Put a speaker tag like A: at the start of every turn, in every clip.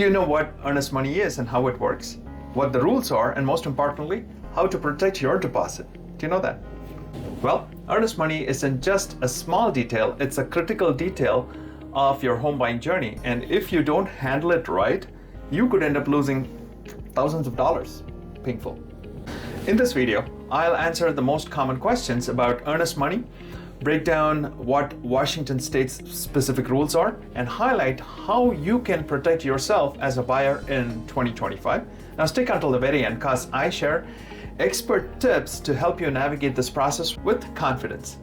A: Do you know what earnest money is and how it works? What the rules are, and most importantly, how to protect your deposit? Do you know that? Well, earnest money isn't just a small detail, it's a critical detail of your home buying journey. And if you don't handle it right, you could end up losing thousands of dollars. Painful. In this video, I'll answer the most common questions about earnest money, break down what Washington State's specific rules are, and highlight how you can protect yourself as a buyer in 2025. Now stick until the very end because I share expert tips to help you navigate this process with confidence.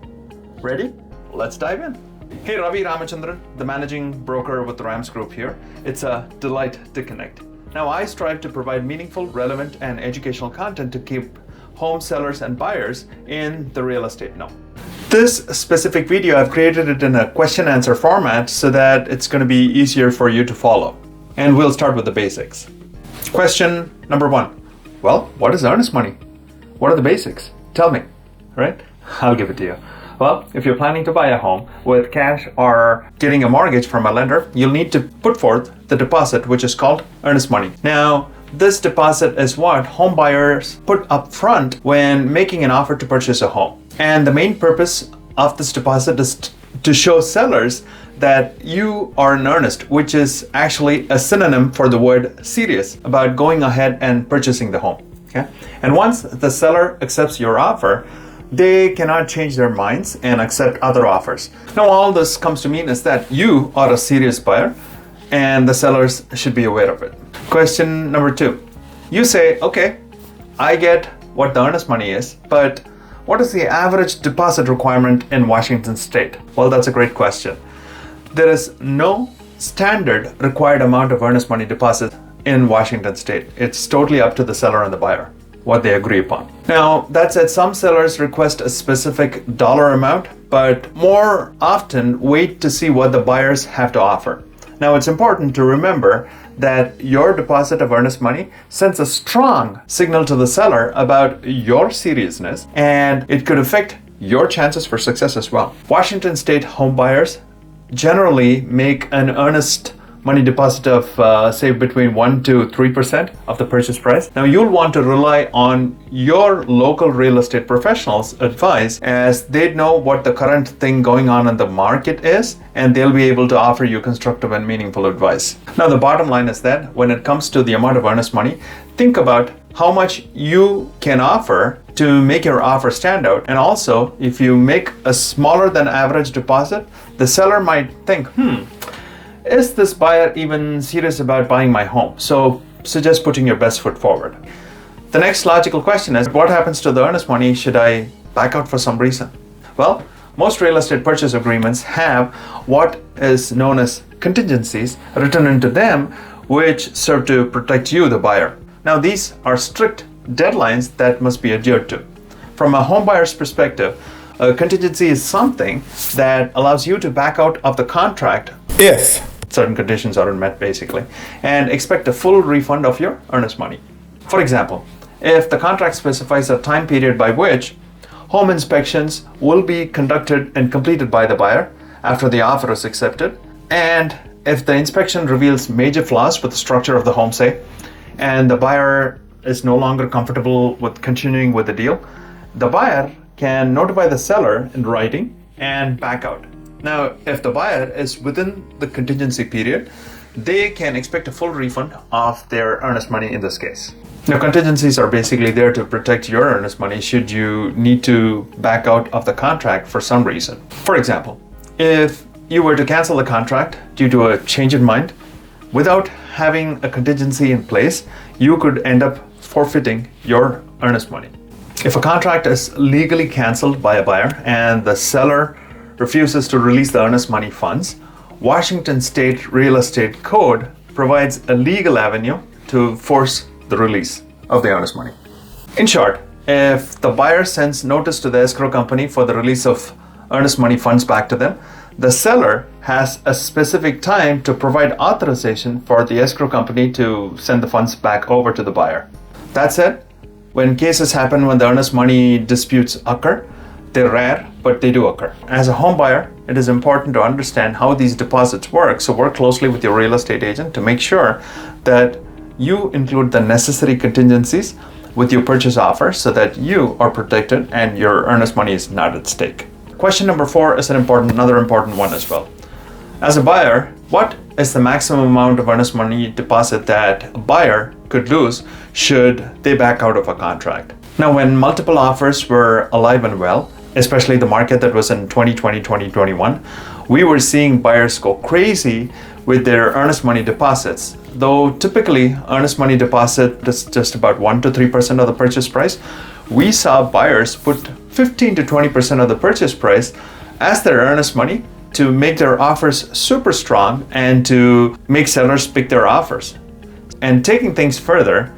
A: Ready? Let's dive in. Hey, Ravi, Ramachandran, the managing broker with the Rams Group here. It's a delight to connect. Now I strive to provide meaningful, relevant, and educational content to keep home sellers and buyers in the real estate know. This specific video, I've created it in a question answer format so that it's going to be easier for you to follow. And we'll start with the basics. Question number one. Well, what is earnest money? What are the basics? Tell me, right? I'll give it to you. Well, if you're planning to buy a home with cash or getting a mortgage from a lender, you'll need to put forth the deposit, which is called earnest money. Now, this deposit is what home buyers put up front when making an offer to purchase a home. And the main purpose of this deposit is to show sellers that you are in earnest, which is actually a synonym for the word serious about going ahead and purchasing the home. Okay? And once the seller accepts your offer, they cannot change their minds and accept other offers. Now, all this comes to mean is that you are a serious buyer and the sellers should be aware of it. Question number two. You say, okay, I get what the earnest money is, but what is the average deposit requirement in Washington State? Well, that's a great question. There is no standard required amount of earnest money deposit in Washington State. It's totally up to the seller and the buyer, what they agree upon. Now, that said, some sellers request a specific dollar amount, but more often wait to see what the buyers have to offer. Now, it's important to remember that your deposit of earnest money sends a strong signal to the seller about your seriousness, and it could affect your chances for success as well. Washington State home buyers generally make an earnest money deposit of say between 1 to 3% of the purchase price. Now you'll want to rely on your local real estate professionals' advice, as they know what the current thing going on in the market is, and they'll be able to offer you constructive and meaningful advice. Now the bottom line is that when it comes to the amount of earnest money, think about how much you can offer to make your offer stand out. And also, if you make a smaller than average deposit, the seller might think, is this buyer even serious about buying my home? So suggest putting your best foot forward. The next logical question is, what happens to the earnest money should I back out for some reason? Well, most real estate purchase agreements have what is known as contingencies written into them, which serve to protect you, the buyer. Now, these are strict deadlines that must be adhered to. From a home buyer's perspective, a contingency is something that allows you to back out of the contract if certain conditions aren't met, basically, and expect a full refund of your earnest money. For example, if the contract specifies a time period by which home inspections will be conducted and completed by the buyer after the offer is accepted, and if the inspection reveals major flaws with the structure of the home, say, and the buyer is no longer comfortable with continuing with the deal, the buyer can notify the seller in writing and back out. Now, if the buyer is within the contingency period, they can expect a full refund of their earnest money in this case. Now, contingencies are basically there to protect your earnest money should you need to back out of the contract for some reason. For example, if you were to cancel the contract due to a change in mind, without having a contingency in place, you could end up forfeiting your earnest money. If a contract is legally canceled by a buyer and the seller refuses to release the earnest money funds, Washington State Real Estate Code provides a legal avenue to force the release of the earnest money. In short, if the buyer sends notice to the escrow company for the release of earnest money funds back to them, the seller has a specific time to provide authorization for the escrow company to send the funds back over to the buyer. That said, when cases happen when the earnest money disputes occur, They're rare, but they do occur. As a home buyer, it is important to understand how these deposits work. So work closely with your real estate agent to make sure that you include the necessary contingencies with your purchase offer so that you are protected and your earnest money is not at stake. Question number 4 is another important one as well. As a buyer, what is the maximum amount of earnest money deposit that a buyer could lose should they back out of a contract? Now, when multiple offers were alive and well, especially the market that was in 2020, 2021, we were seeing buyers go crazy with their earnest money deposits. Though typically earnest money deposit is just about 1 to 3% of the purchase price, we saw buyers put 15 to 20% of the purchase price as their earnest money to make their offers super strong and to make sellers pick their offers. And taking things further,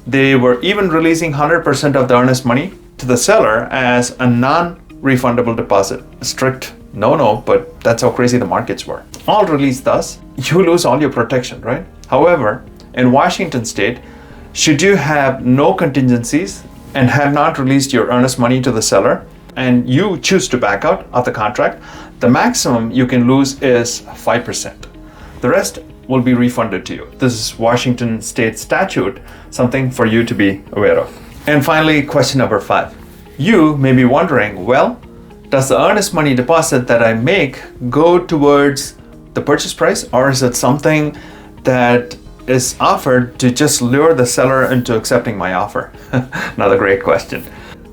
A: they were even releasing 100% of the earnest money to the seller as a non-refundable deposit. A strict no, but that's how crazy the markets were. All released thus, you lose all your protection, right? However, in Washington state, should you have no contingencies and have not released your earnest money to the seller, and you choose to back out of the contract, the maximum you can lose is 5%. The rest will be refunded to you. This is Washington state statute, something for you to be aware of. And finally, question number 5. You may be wondering, well, does the earnest money deposit that I make go towards the purchase price, or is it something that is offered to just lure the seller into accepting my offer? Another great question.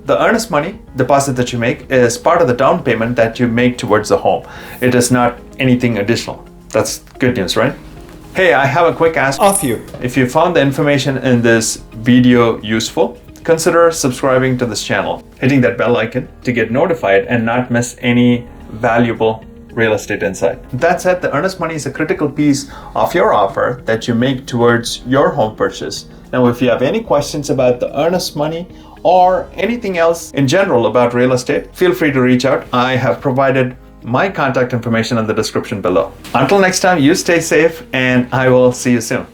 A: The earnest money deposit that you make is part of the down payment that you make towards the home. It is not anything additional. That's good news, right? Hey, I have a quick ask of you. If you found the information in this video useful, consider subscribing to this channel, hitting that bell icon to get notified and not miss any valuable real estate insight. That said, the earnest money is a critical piece of your offer that you make towards your home purchase. Now, if you have any questions about the earnest money or anything else in general about real estate, feel free to reach out. I have provided my contact information in the description below. Until next time, you stay safe and I will see you soon.